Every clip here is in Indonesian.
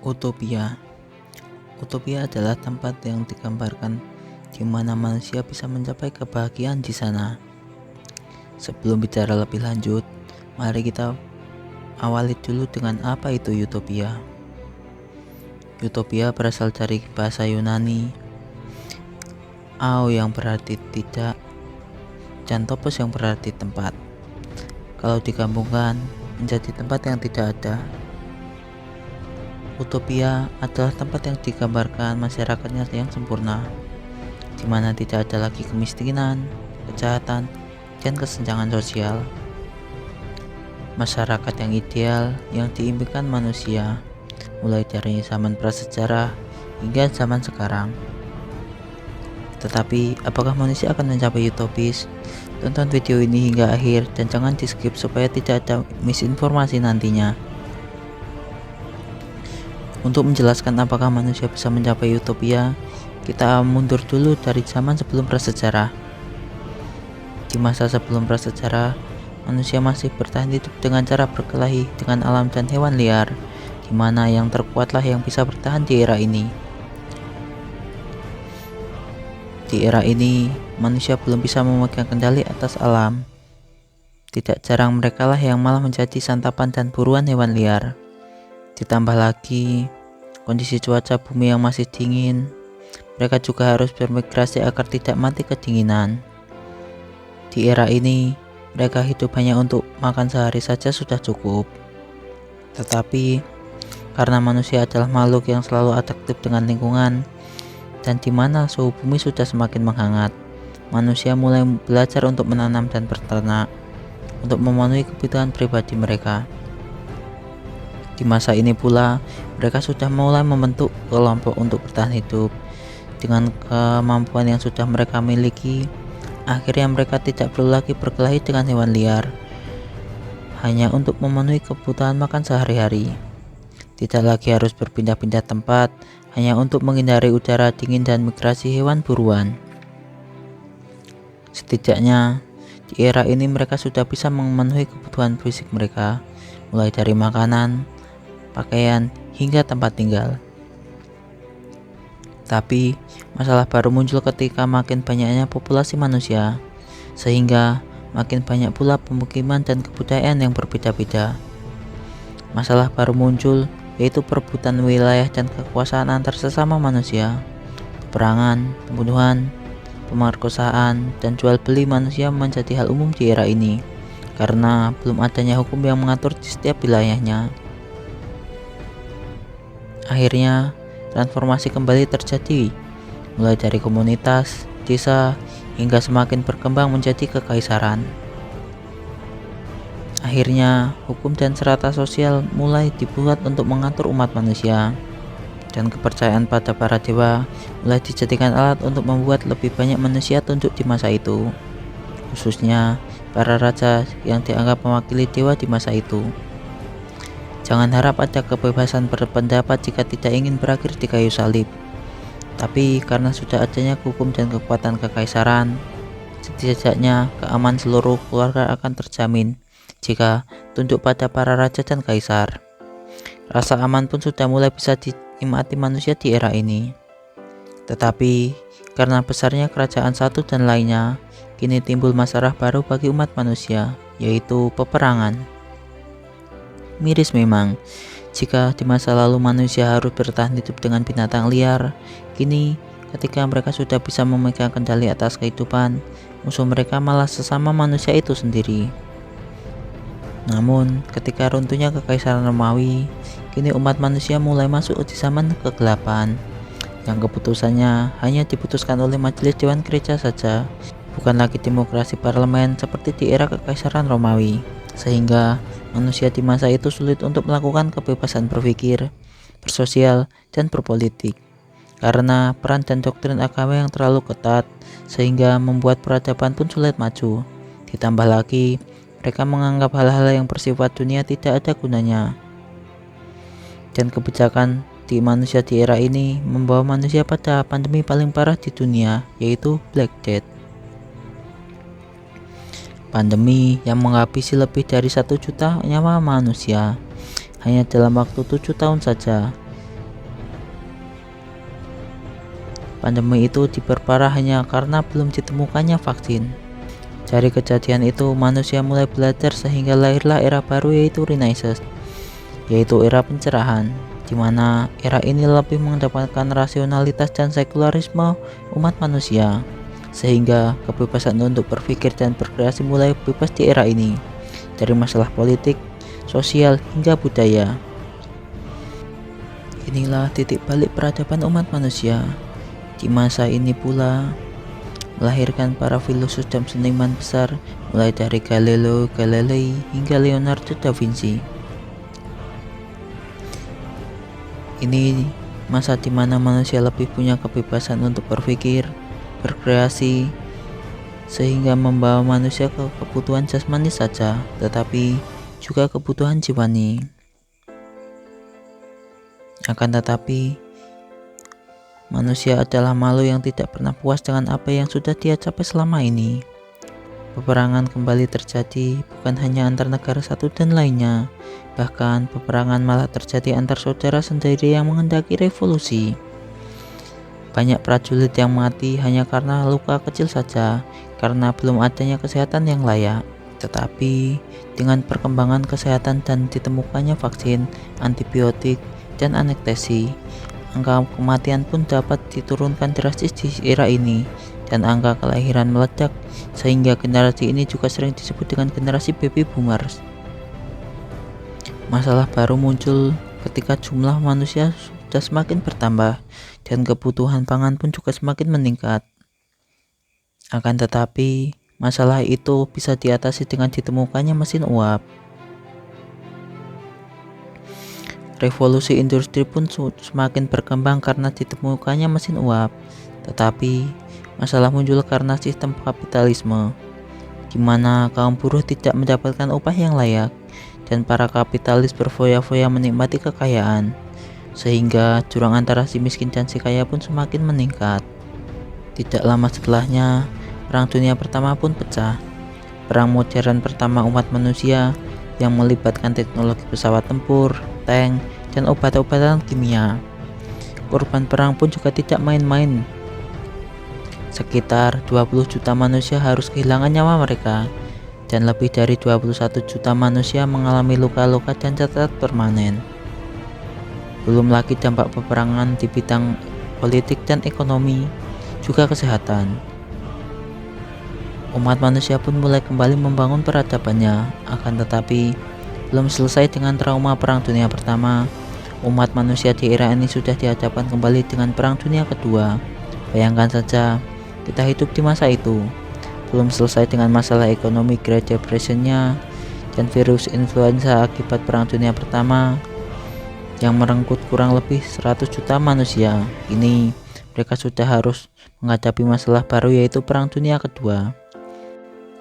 Utopia. Utopia adalah tempat yang digambarkan di mana manusia bisa mencapai kebahagiaan di sana. Sebelum bicara lebih lanjut, mari kita awali dulu dengan apa itu utopia. Utopia berasal dari bahasa Yunani ao yang berarti tidak dan topos yang berarti tempat. Kalau digabungkan menjadi tempat yang tidak ada. Utopia adalah tempat yang digambarkan masyarakatnya yang sempurna, di mana tidak ada lagi kemiskinan, kejahatan, dan kesenjangan sosial. Masyarakat yang ideal yang diimpikan manusia, mulai dari zaman prasejarah hingga zaman sekarang. Tetapi, apakah manusia akan mencapai utopis? Tonton video ini hingga akhir dan jangan di-skip supaya tidak ada misinformasi nantinya. Untuk menjelaskan apakah manusia bisa mencapai utopia, kita mundur dulu dari zaman sebelum prasejarah. Di masa sebelum prasejarah, manusia masih bertahan hidup dengan cara berkelahi dengan alam dan hewan liar, di mana yang terkuatlah yang bisa bertahan di era ini. Di era ini, manusia belum bisa memegang kendali atas alam. Tidak jarang merekalah yang malah menjadi santapan dan buruan hewan liar. Ditambah lagi, kondisi cuaca bumi yang masih dingin, mereka juga harus bermigrasi agar tidak mati kedinginan. Di era ini, mereka hidup hanya untuk makan sehari saja sudah cukup. Tetapi, karena manusia adalah makhluk yang selalu adaptif dengan lingkungan, dan di mana suhu bumi sudah semakin menghangat, manusia mulai belajar untuk menanam dan berternak, untuk memenuhi kebutuhan pribadi mereka. Di masa ini pula, mereka sudah mulai membentuk kelompok untuk bertahan hidup. Dengan kemampuan yang sudah mereka miliki, akhirnya mereka tidak perlu lagi berkelahi dengan hewan liar, hanya untuk memenuhi kebutuhan makan sehari-hari. Tidak lagi harus berpindah-pindah tempat, hanya untuk menghindari udara dingin dan migrasi hewan buruan. Setidaknya, di era ini mereka sudah bisa memenuhi kebutuhan fisik mereka, mulai dari makanan, pakaian, hingga tempat tinggal. Tapi, masalah baru muncul ketika makin banyaknya populasi manusia, sehingga makin banyak pula pemukiman dan kebudayaan yang berbeda-beda. Masalah baru muncul, yaitu perebutan wilayah dan kekuasaan antar sesama manusia, peperangan, pembunuhan, pemerkosaan, dan jual beli manusia menjadi hal umum di era ini, karena belum adanya hukum yang mengatur di setiap wilayahnya. Akhirnya, transformasi kembali terjadi, mulai dari komunitas, desa, hingga semakin berkembang menjadi kekaisaran. Akhirnya, hukum dan serata sosial mulai dibuat untuk mengatur umat manusia, dan kepercayaan pada para dewa mulai dijadikan alat untuk membuat lebih banyak manusia tunduk di masa itu, khususnya para raja yang dianggap mewakili dewa di masa itu. Jangan harap ada kebebasan berpendapat jika tidak ingin berakhir di kayu salib. Tapi karena sudah adanya hukum dan kekuatan kekaisaran, setidaknya keamanan seluruh keluarga akan terjamin jika tunduk pada para raja dan kaisar. Rasa aman pun sudah mulai bisa dinikmati manusia di era ini. Tetapi karena besarnya kerajaan satu dan lainnya, kini timbul masalah baru bagi umat manusia, yaitu peperangan. Miris memang, jika di masa lalu manusia harus bertahan hidup dengan binatang liar, kini ketika mereka sudah bisa memegang kendali atas kehidupan, musuh mereka malah sesama manusia itu sendiri. Namun, ketika runtuhnya kekaisaran Romawi, kini umat manusia mulai masuk di zaman kegelapan, yang keputusannya hanya diputuskan oleh majelis dewan gereja saja, bukan lagi demokrasi parlemen seperti di era kekaisaran Romawi. Sehingga manusia di masa itu sulit untuk melakukan kebebasan berpikir, bersosial, dan berpolitik karena peran dan doktrin agama yang terlalu ketat, sehingga membuat peradaban pun sulit maju. Ditambah lagi, mereka menganggap hal-hal yang bersifat dunia tidak ada gunanya. Dan kebijakan di manusia di era ini membawa manusia pada pandemi paling parah di dunia, yaitu Black Death. Pandemi yang menghabisi lebih dari 1 juta nyawa manusia hanya dalam waktu 7 tahun saja. Pandemi itu diperparah hanya karena belum ditemukannya vaksin. Dari kejadian itu, manusia mulai belajar sehingga lahirlah era baru, yaitu Renaissance, yaitu era pencerahan, di mana era ini lebih mengedepankan rasionalitas dan sekularisme umat manusia, sehingga kebebasan untuk berpikir dan berkreasi mulai bebas di era ini, dari masalah politik, sosial, hingga budaya. Inilah titik balik peradaban umat manusia. Di masa ini pula melahirkan para filosof dan seniman besar, mulai dari Galileo Galilei hingga Leonardo da Vinci. Ini masa di mana manusia lebih punya kebebasan untuk berpikir, berkreasi, sehingga membawa manusia ke kebutuhan jasmani saja, tetapi juga kebutuhan jiwani. Akan tetapi, manusia adalah makhluk yang tidak pernah puas dengan apa yang sudah dia capai selama ini. Peperangan kembali terjadi, bukan hanya antar negara satu dan lainnya, bahkan peperangan malah terjadi antar saudara sendiri yang menghendaki revolusi. Banyak prajurit yang mati hanya karena luka kecil saja, karena belum adanya kesehatan yang layak. Tetapi dengan perkembangan kesehatan dan ditemukannya vaksin, antibiotik, dan anestesi, angka kematian pun dapat diturunkan drastis di era ini, dan angka kelahiran meledak, sehingga generasi ini juga sering disebut dengan generasi baby boomers. Masalah baru muncul ketika jumlah manusia sudah semakin bertambah dan kebutuhan pangan pun juga semakin meningkat. Akan tetapi, masalah itu bisa diatasi dengan ditemukannya mesin uap. Revolusi industri pun semakin berkembang karena ditemukannya mesin uap. Tetapi, masalah muncul karena sistem kapitalisme, di mana kaum buruh tidak mendapatkan upah yang layak, dan para kapitalis berfoya-foya menikmati kekayaan, sehingga jurang antara si miskin dan si kaya pun semakin meningkat. Tidak lama setelahnya, Perang Dunia Pertama pun pecah. Perang modern pertama umat manusia yang melibatkan teknologi pesawat tempur, tank, dan obat-obatan kimia. Korban perang pun juga tidak main-main. Sekitar 20 juta manusia harus kehilangan nyawa mereka, dan lebih dari 21 juta manusia mengalami luka-luka dan cacat permanen. Belum lagi dampak peperangan di bidang politik dan ekonomi, juga kesehatan. Umat manusia pun mulai kembali membangun peradabannya, akan tetapi belum selesai dengan trauma Perang Dunia Pertama. Umat manusia di era ini sudah dihadapkan kembali dengan Perang Dunia Kedua. Bayangkan saja, kita hidup di masa itu. Belum selesai dengan masalah ekonomi Great Depression-nya dan virus influenza akibat Perang Dunia Pertama yang merenggut kurang lebih 100 juta manusia. Ini mereka sudah harus menghadapi masalah baru, yaitu Perang Dunia Kedua.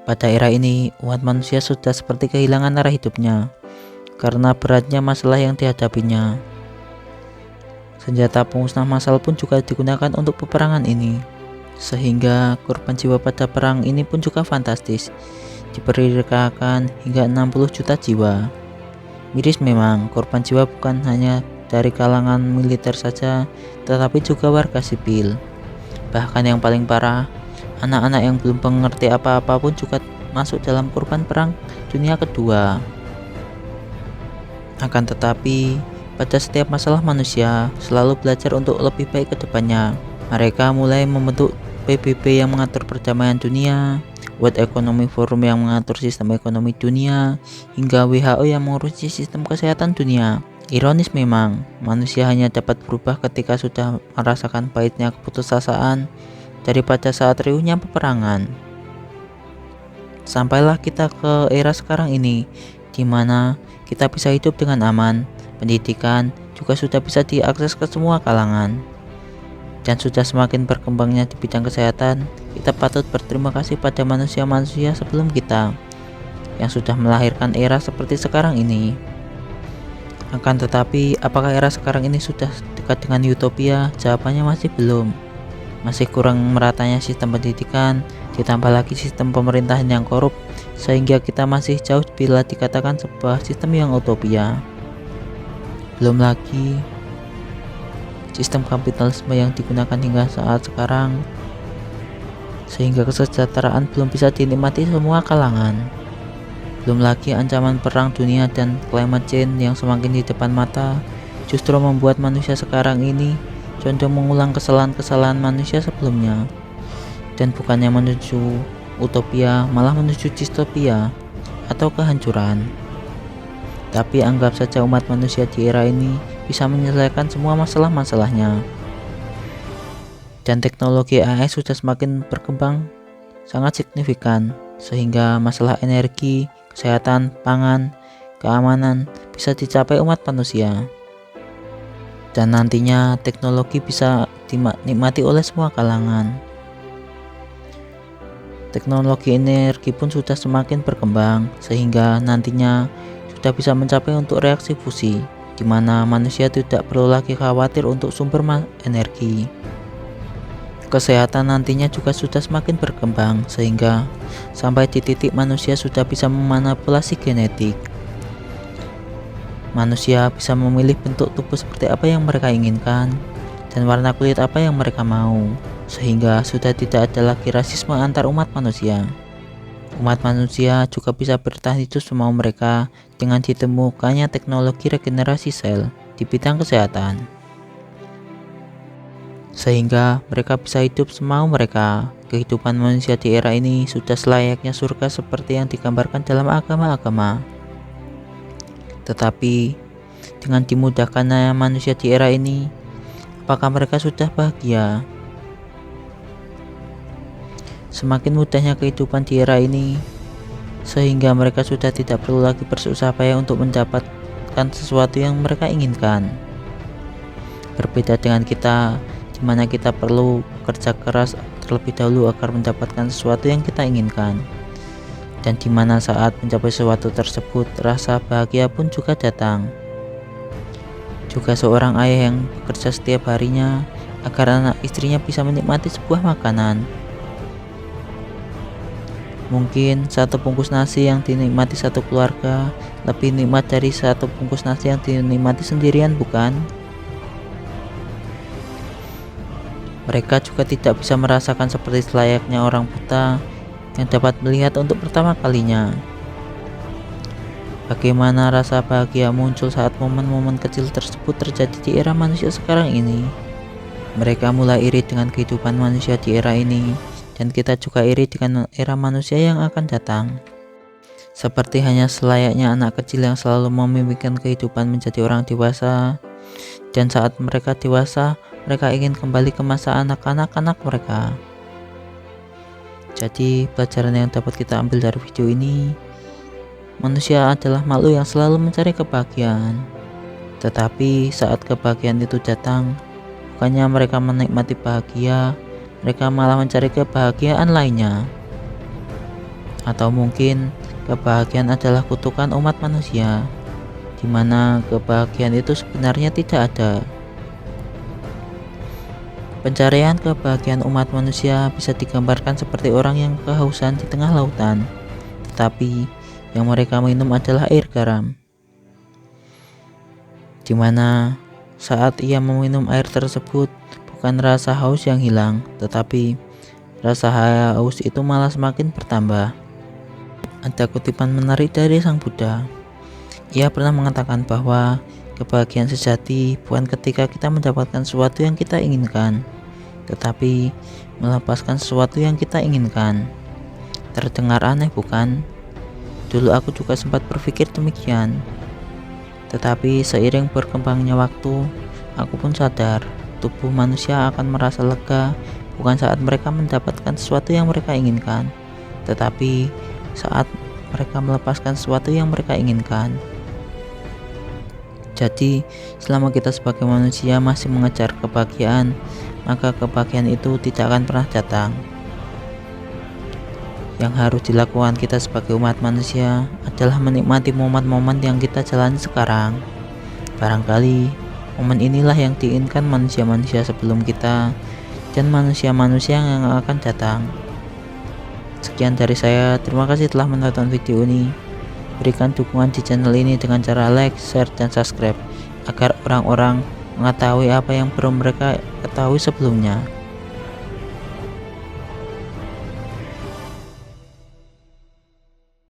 Pada era ini, umat manusia sudah seperti kehilangan arah hidupnya karena beratnya masalah yang dihadapinya. Senjata pemusnah massal pun juga digunakan untuk peperangan ini, sehingga korban jiwa pada perang ini pun juga fantastis, diperkirakan hingga 60 juta jiwa. Miris memang, korban jiwa bukan hanya dari kalangan militer saja, tetapi juga warga sipil. Bahkan yang paling parah, anak-anak yang belum mengerti apa-apa pun juga masuk dalam korban Perang Dunia Kedua. Akan tetapi, pada setiap masalah manusia selalu belajar untuk lebih baik ke depannya. Mereka mulai membentuk PBB yang mengatur perdamaian dunia, World Economic Forum yang mengatur sistem ekonomi dunia, hingga WHO yang mengurusi sistem kesehatan dunia. Ironis memang, manusia hanya dapat berubah ketika sudah merasakan pahitnya keputusasaan daripada saat riuhnya peperangan. Sampailah kita ke era sekarang ini, di mana kita bisa hidup dengan aman, pendidikan juga sudah bisa diakses ke semua kalangan, dan sudah semakin berkembangnya di bidang kesehatan. Kita patut berterima kasih pada manusia-manusia sebelum kita yang sudah melahirkan era seperti sekarang ini. Akan tetapi, apakah era sekarang ini sudah dekat dengan utopia? Jawabannya masih belum. Masih kurang meratanya sistem pendidikan, ditambah lagi sistem pemerintahan yang korup, sehingga kita masih jauh bila dikatakan sebuah sistem yang utopia. Belum lagi sistem kapitalisme yang digunakan hingga saat sekarang, sehingga kesejahteraan belum bisa dinikmati semua kalangan. Belum lagi ancaman perang dunia dan climate change yang semakin di depan mata justru membuat manusia sekarang ini condong mengulang kesalahan-kesalahan manusia sebelumnya. Dan bukannya menuju utopia, malah menuju distopia atau kehancuran. Tapi anggap saja umat manusia di era ini bisa menyelesaikan semua masalah-masalahnya. Dan teknologi AI sudah semakin berkembang sangat signifikan, sehingga masalah energi, kesehatan, pangan, keamanan bisa dicapai umat manusia. Dan nantinya teknologi bisa dinikmati oleh semua kalangan. Teknologi energi pun sudah semakin berkembang, sehingga nantinya sudah bisa mencapai untuk reaksi fusi, di mana manusia tidak perlu lagi khawatir untuk sumber energi. Kesehatan nantinya juga sudah semakin berkembang, sehingga sampai di titik manusia sudah bisa memanipulasi genetik. Manusia bisa memilih bentuk tubuh seperti apa yang mereka inginkan dan warna kulit apa yang mereka mau, sehingga sudah tidak ada lagi rasisme antar umat manusia. Umat manusia juga bisa bertahan hidup semau mereka dengan ditemukannya teknologi regenerasi sel di bidang kesehatan, sehingga mereka bisa hidup semau mereka. Kehidupan manusia di era ini sudah selayaknya surga seperti yang digambarkan dalam agama-agama. Tetapi dengan dimudahkannya manusia di era ini, apakah mereka sudah bahagia? Semakin mudahnya kehidupan di era ini, sehingga mereka sudah tidak perlu lagi bersusah payah untuk mendapatkan sesuatu yang mereka inginkan. Berbeda dengan kita, di mana kita perlu bekerja keras terlebih dahulu agar mendapatkan sesuatu yang kita inginkan. Dan di mana saat mencapai sesuatu tersebut, rasa bahagia pun juga datang. Juga seorang ayah yang bekerja setiap harinya agar anak istrinya bisa menikmati sebuah makanan. Mungkin satu bungkus nasi yang dinikmati satu keluarga lebih nikmat dari satu bungkus nasi yang dinikmati sendirian, bukan? Mereka juga tidak bisa merasakan seperti selayaknya orang buta yang dapat melihat untuk pertama kalinya. Bagaimana rasa bahagia muncul saat momen-momen kecil tersebut terjadi di era manusia sekarang ini. Mereka mulai iri dengan kehidupan manusia di era ini, dan kita juga iri dengan era manusia yang akan datang. Seperti hanya selayaknya anak kecil yang selalu memimpikan kehidupan menjadi orang dewasa, dan saat mereka dewasa, mereka ingin kembali ke masa anak-anak mereka. Jadi pelajaran yang dapat kita ambil dari video ini, manusia adalah makhluk yang selalu mencari kebahagiaan. Tetapi saat kebahagiaan itu datang, bukannya mereka menikmati bahagia, mereka malah mencari kebahagiaan lainnya. Atau mungkin kebahagiaan adalah kutukan umat manusia, di mana kebahagiaan itu sebenarnya tidak ada. Pencarian kebahagiaan umat manusia bisa digambarkan seperti orang yang kehausan di tengah lautan, tetapi yang mereka minum adalah air garam. Di mana saat ia meminum air tersebut, bukan rasa haus yang hilang, tetapi rasa haus itu malah semakin bertambah. Ada kutipan menarik dari Sang Buddha. Ia pernah mengatakan bahwa kebahagiaan sejati bukan ketika kita mendapatkan sesuatu yang kita inginkan, tetapi melepaskan sesuatu yang kita inginkan. Terdengar aneh, bukan? Dulu aku juga sempat berpikir demikian. Tetapi seiring berkembangnya waktu, aku pun sadar tubuh manusia akan merasa lega bukan saat mereka mendapatkan sesuatu yang mereka inginkan, tetapi saat mereka melepaskan sesuatu yang mereka inginkan. Jadi, selama kita sebagai manusia masih mengejar kebahagiaan, maka kebahagiaan itu tidak akan pernah datang. Yang harus dilakukan kita sebagai umat manusia adalah menikmati momen-momen yang kita jalani sekarang. Barangkali momen inilah yang diinginkan manusia-manusia sebelum kita dan manusia-manusia yang akan datang. Sekian dari saya, terima kasih telah menonton video ini. Berikan dukungan di channel ini dengan cara like, share, dan subscribe agar orang-orang mengetahui apa yang perlu mereka ketahui sebelumnya.